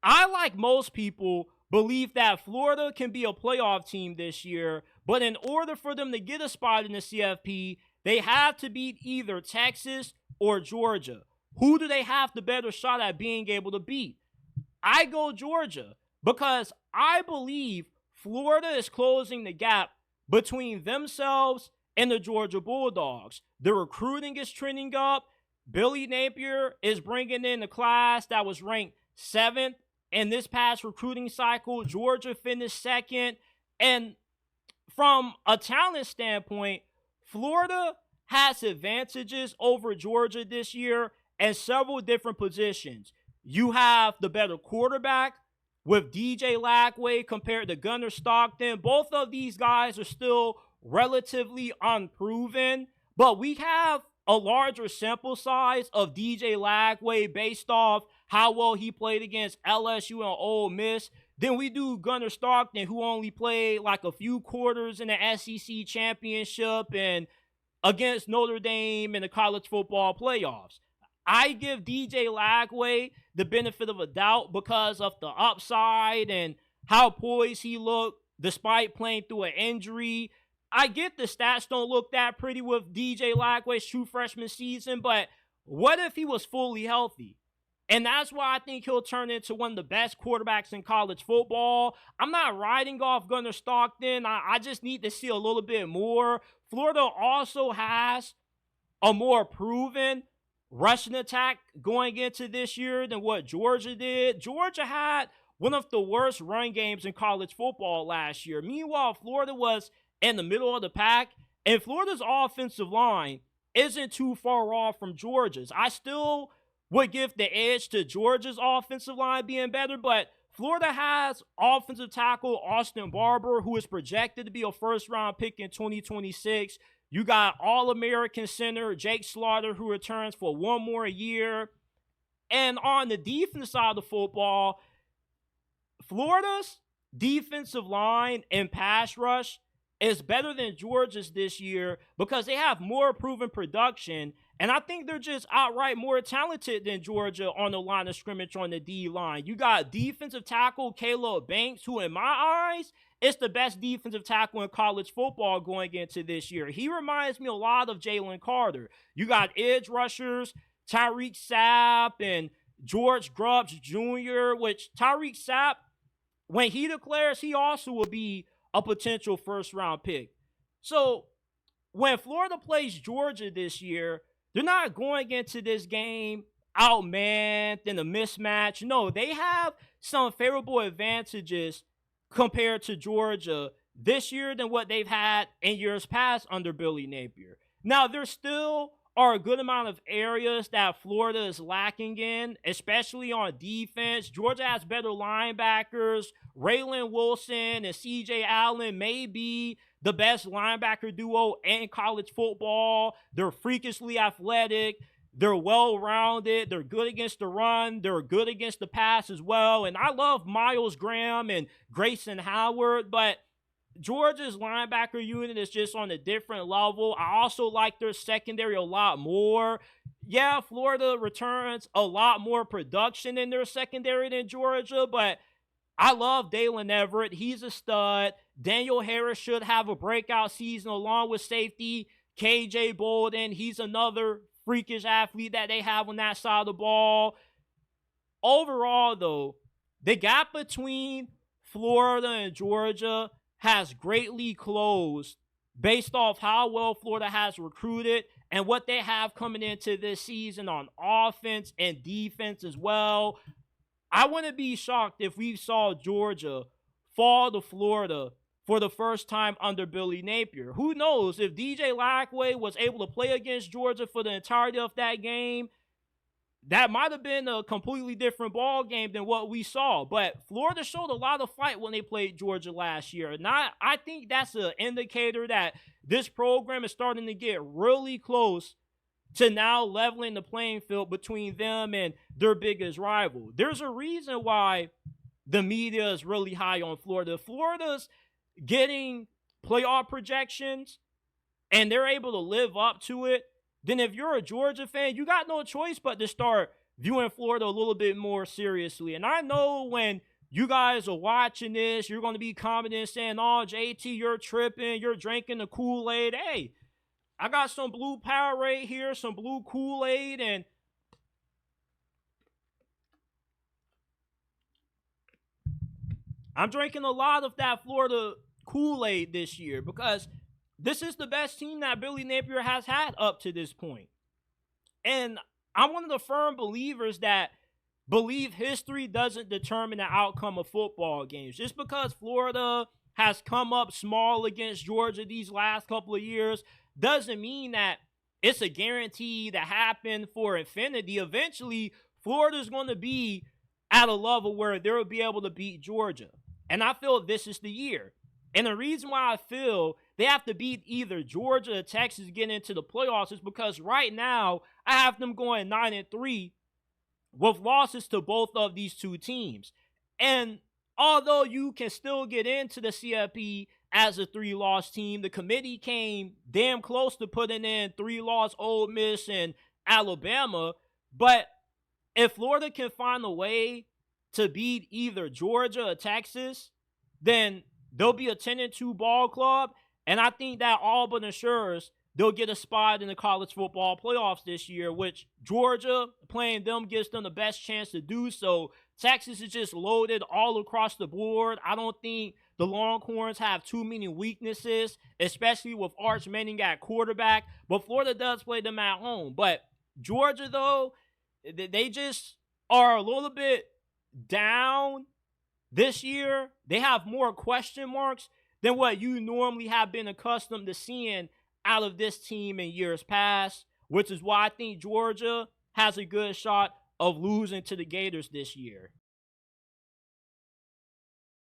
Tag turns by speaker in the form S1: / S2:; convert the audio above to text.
S1: I, like most people, believe that Florida can be a playoff team this year, but in order for them to get a spot in the CFP, they have to beat either Texas or Georgia. Who do they have the better shot at being able to beat? I go Georgia because I believe Florida is closing the gap between themselves and the Georgia Bulldogs. The recruiting is trending up. Billy Napier is bringing in a class that was ranked 7th in this past recruiting cycle. Georgia finished 2nd. And from a talent standpoint, Florida has advantages over Georgia this year in several different positions. You have the better quarterback with DJ Lagway compared to Gunnar Stockton. Both of these guys are still relatively unproven, but we have a larger sample size of DJ Lagway based off how well he played against LSU and Ole Miss than we do Gunnar Stockton, who only played like a few quarters in the SEC championship and against Notre Dame in the college football playoffs. I give DJ Lagway the benefit of a doubt because of the upside and how poised he looked despite playing through an injury. I get the stats don't look that pretty with DJ Lagway's true freshman season, but what if he was fully healthy? And that's why I think he'll turn into one of the best quarterbacks in college football. I'm not riding off Gunnar Stockton. I just need to see a little bit more. Florida also has a more proven rushing attack going into this year than what Georgia did. Georgia had one of the worst run games in college football last year. Meanwhile, Florida was in the middle of the pack, and Florida's offensive line isn't too far off from Georgia's. I still would give the edge to Georgia's offensive line being better, but Florida has offensive tackle Austin Barber, who is projected to be a first-round pick in 2026. You got All-American center Jake Slaughter, who returns for one more year. And on the defense side of the football, Florida's defensive line and pass rush is better than Georgia's this year because they have more proven production. And I think they're just outright more talented than Georgia on the line of scrimmage on the D-line. You got defensive tackle Caleb Banks, who in my eyes is the best defensive tackle in college football going into this year. He reminds me a lot of Jalen Carter. You got edge rushers Tyreak Sapp and George Grubbs Jr., which Tyreak Sapp, when he declares, he also will be a potential first-round pick. So when Florida plays Georgia this year, they're not going into this game outmanned in a mismatch. No, they have some favorable advantages compared to Georgia this year than what they've had in years past under Billy Napier. Now, there still are a good amount of areas that Florida is lacking in, especially on defense. Georgia has better linebackers. Raylan Wilson and C.J. Allen may be the best linebacker duo in college football. They're freakishly athletic. They're well-rounded. They're good against the run. They're good against the pass as well. And I love Miles Graham and Grayson Howard, but Georgia's linebacker unit is just on a different level. I also like their secondary a lot more. Yeah, Florida returns a lot more production in their secondary than Georgia, but I love Dalen Everett. He's a stud. Daniel Harris should have a breakout season along with safety KJ Bolden. He's another freakish athlete that they have on that side of the ball. Overall, though, the gap between Florida and Georgia has greatly closed based off how well Florida has recruited and what they have coming into this season on offense and defense as well. I wouldn't be shocked if we saw Georgia fall to Florida for the first time under Billy Napier. Who knows? If DJ Lagway was able to play against Georgia for the entirety of that game, that might have been a completely different ball game than what we saw. But Florida showed a lot of fight when they played Georgia last year. And I think that's an indicator that this program is starting to get really close to now leveling the playing field between them and their biggest rival. There's a reason why the media is really high on Florida. Florida's getting playoff projections and they're able to live up to it. Then if you're a Georgia fan, you got no choice but to start viewing Florida a little bit more seriously. And I know when you guys are watching this, you're going to be commenting saying, oh, JT, you're tripping, you're drinking the Kool-Aid. Hey, I got some blue Powerade here, some blue Kool-Aid, and I'm drinking a lot of that Florida Kool-Aid this year because this is the best team that Billy Napier has had up to this point. And I'm one of the firm believers that believe history doesn't determine the outcome of football games. Just because Florida has come up small against Georgia these last couple of years doesn't mean that it's a guarantee to happen for infinity. Eventually, Florida's going to be at a level where they'll be able to beat Georgia. And I feel this is the year. And the reason why I feel they have to beat either Georgia or Texas to get into the playoffs is because right now I have them going 9-3 with losses to both of these two teams. And although you can still get into the CFP as a 3-loss team, the committee came damn close to putting in 3-loss Ole Miss and Alabama. But if Florida can find a way to beat either Georgia or Texas, then they'll be a 10-2 ball club. And I think that all but ensures they'll get a spot in the college football playoffs this year, which Georgia, playing them, gives them the best chance to do so. Texas is just loaded all across the board. I don't think the Longhorns have too many weaknesses, especially with Arch Manning at quarterback. But Florida does play them at home. But Georgia, though, they just are a little bit down this year. They have more question marks than what you normally have been accustomed to seeing out of this team in years past, which is why I think Georgia has a good shot of losing to the Gators this year.